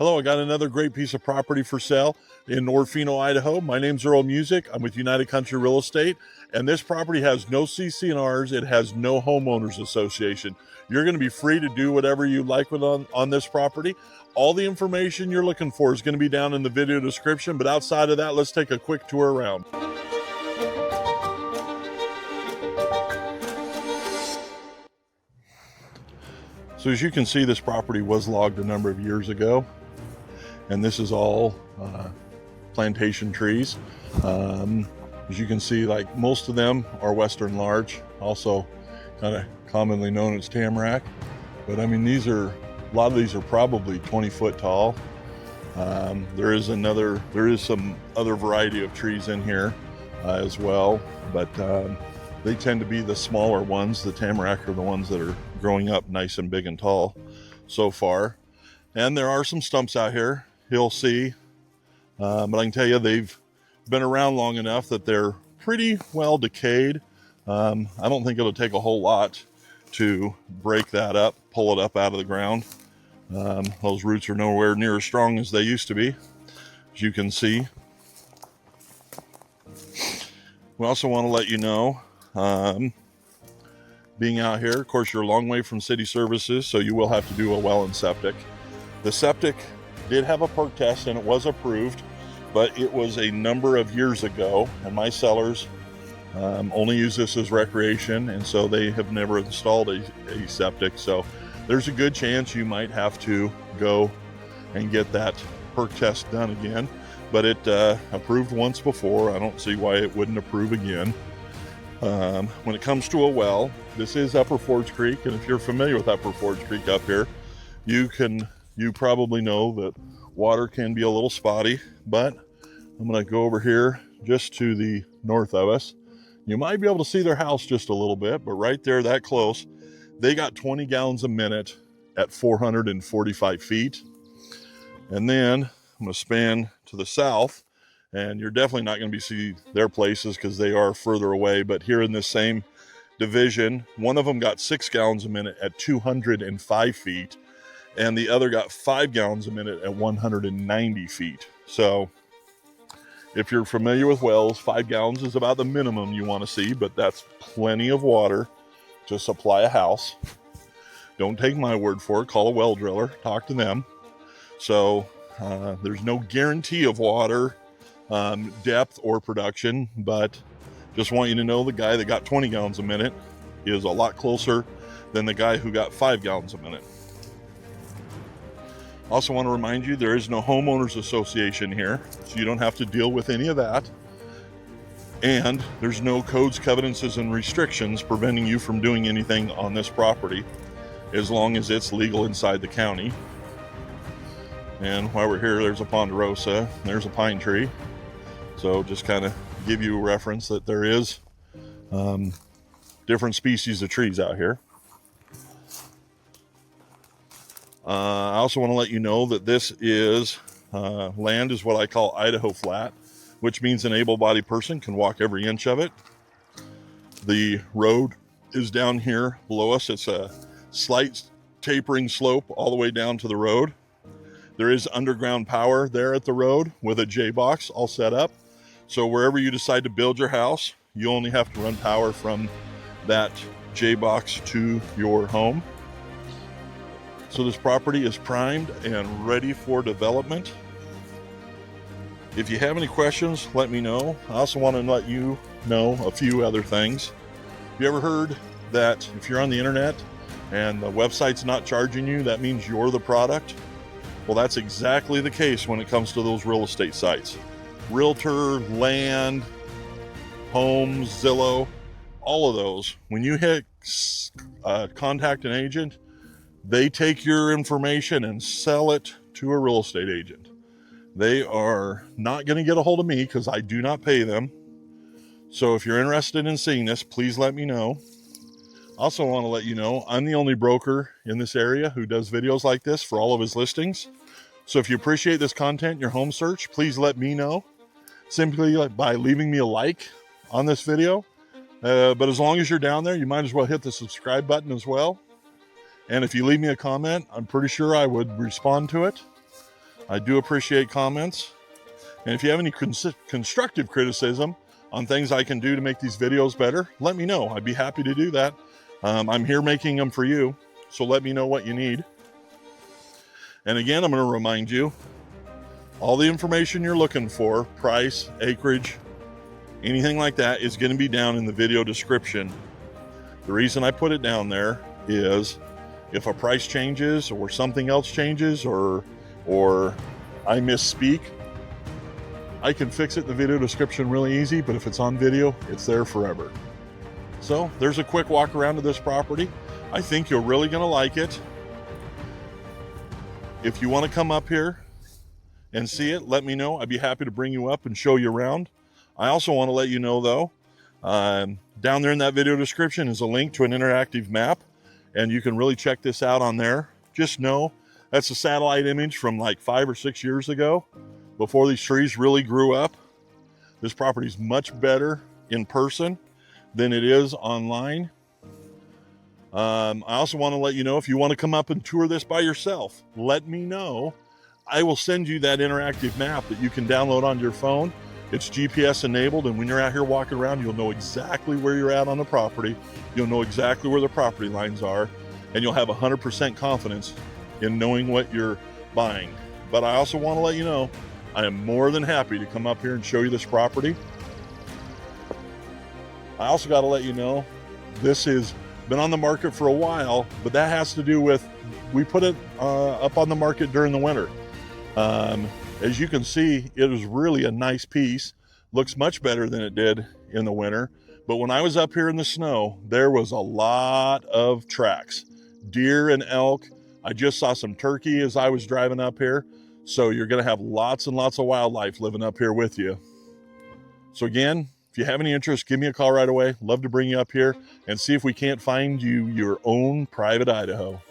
Hello, I got another great piece of property for sale in Orofino, Idaho. My name's Earl Musick. I'm with United Country Real Estate, and this property has no CC&Rs. It has no homeowners association. You're going to be free to do whatever you like with on this property. All the information you're looking for is going to be down in the video description, but outside of that, let's take a quick tour around. So as you can see, this property was logged a number of years ago, and this is all plantation trees. As you can see, like most of them are western larch, also kind of commonly known as tamarack. But I mean, a lot of these are probably 20 foot tall. There is some other variety of trees in here as well, but they tend to be the smaller ones. The tamarack are the ones that are growing up nice and big and tall so far. And there are some stumps out here, you'll see. But I can tell you, they've been around long enough that they're pretty well decayed. I don't think it'll take a whole lot to break that up, pull it up out of the ground. Those roots are nowhere near as strong as they used to be, as you can see. We also want to let you know, being out here, of course, you're a long way from city services, so you will have to do a well and septic. The septic did have a perk test and it was approved, but it was a number of years ago, and my sellers only use this as recreation, and so they have never installed a septic. So there's a good chance you might have to go and get that perk test done again, but it approved once before. I don't see why it wouldn't approve again. When it comes to a well, this is Upper Forge Creek, and if you're familiar with Upper Forge Creek up here, you probably know that water can be a little spotty. But I'm going to go over here just to the north of us. You might be able to see their house just a little bit, but right there, that close, they got 20 gallons a minute at 445 feet. And then I'm going to span to the south, and you're definitely not going to see their places because they are further away. But here in this same division, one of them got 6 gallons a minute at 205 feet, and the other got 5 gallons a minute at 190 feet. So if you're familiar with wells, 5 gallons is about the minimum you want to see, but that's plenty of water to supply a house. Don't take my word for it. Call a well driller, talk to them. So there's no guarantee of water depth or production, but just want you to know the guy that got 20 gallons a minute is a lot closer than the guy who got 5 gallons a minute. Also want to remind you, there is no homeowners association here, so you don't have to deal with any of that. And there's no codes, covenants, and restrictions preventing you from doing anything on this property as long as it's legal inside the county. And while we're here, there's a ponderosa, there's a pine tree. So just kind of give you a reference that there is different species of trees out here. I also want to let you know that this is land is what I call Idaho flat, which means an able-bodied person can walk every inch of it. The road is down here below us. It's a slight tapering slope all the way down to the road. There is underground power there at the road with a J-box all set up. So wherever you decide to build your house, you only have to run power from that J-box to your home. So this property is primed and ready for development. If you have any questions, let me know. I also want to let you know a few other things. Have you ever heard that if you're on the internet and the website's not charging you, that means you're the product? Well, that's exactly the case when it comes to those real estate sites. Realtor, land, homes, Zillow, all of those. When you hit contact an agent, they take your information and sell it to a real estate agent. They are not going to get a hold of me because I do not pay them. So if you're interested in seeing this, please let me know. Also want to let you know, I'm the only broker in this area who does videos like this for all of his listings. So if you appreciate this content in your home search, please let me know simply by leaving me a like on this video. But as long as you're down there, you might as well hit the subscribe button as well. And if you leave me a comment, I'm pretty sure I would respond to it. I do appreciate comments. And if you have any constructive criticism on things I can do to make these videos better, let me know. I'd be happy to do that. I'm here making them for you, so let me know what you need. And again, I'm going to remind you, all the information you're looking for, price, acreage, anything like that, is going to be down in the video description. The reason I put it down there is if a price changes or something else changes or I misspeak, I can fix it in the video description really easy, but if it's on video, it's there forever. So there's a quick walk around to this property. I think you're really going to like it. If you want to come up here and see it, let me know. I'd be happy to bring you up and show you around. I also want to let you know, though, down there in that video description is a link to an interactive map, and you can really check this out on there. Just know that's a satellite image from like 5 or 6 years ago, before these trees really grew up. This property is much better in person than it is online. I also want to let you know, if you want to come up and tour this by yourself, let me know. I will send you that interactive map that you can download on your phone. It's GPS enabled, and when you're out here walking around, you'll know exactly where you're at on the property. You'll know exactly where the property lines are, and you'll have 100% confidence in knowing what you're buying. But I also want to let you know, I am more than happy to come up here and show you this property. I also got to let you know, this has been on the market for a while, but that has to do with, we put it up on the market during the winter. As you can see, it is really a nice piece. Looks much better than it did in the winter. But when I was up here in the snow, there was a lot of tracks. Deer and elk. I just saw some turkey as I was driving up here. So you're going to have lots and lots of wildlife living up here with you. So again, if you have any interest, give me a call right away. Love to bring you up here and see if we can't find you your own private Idaho.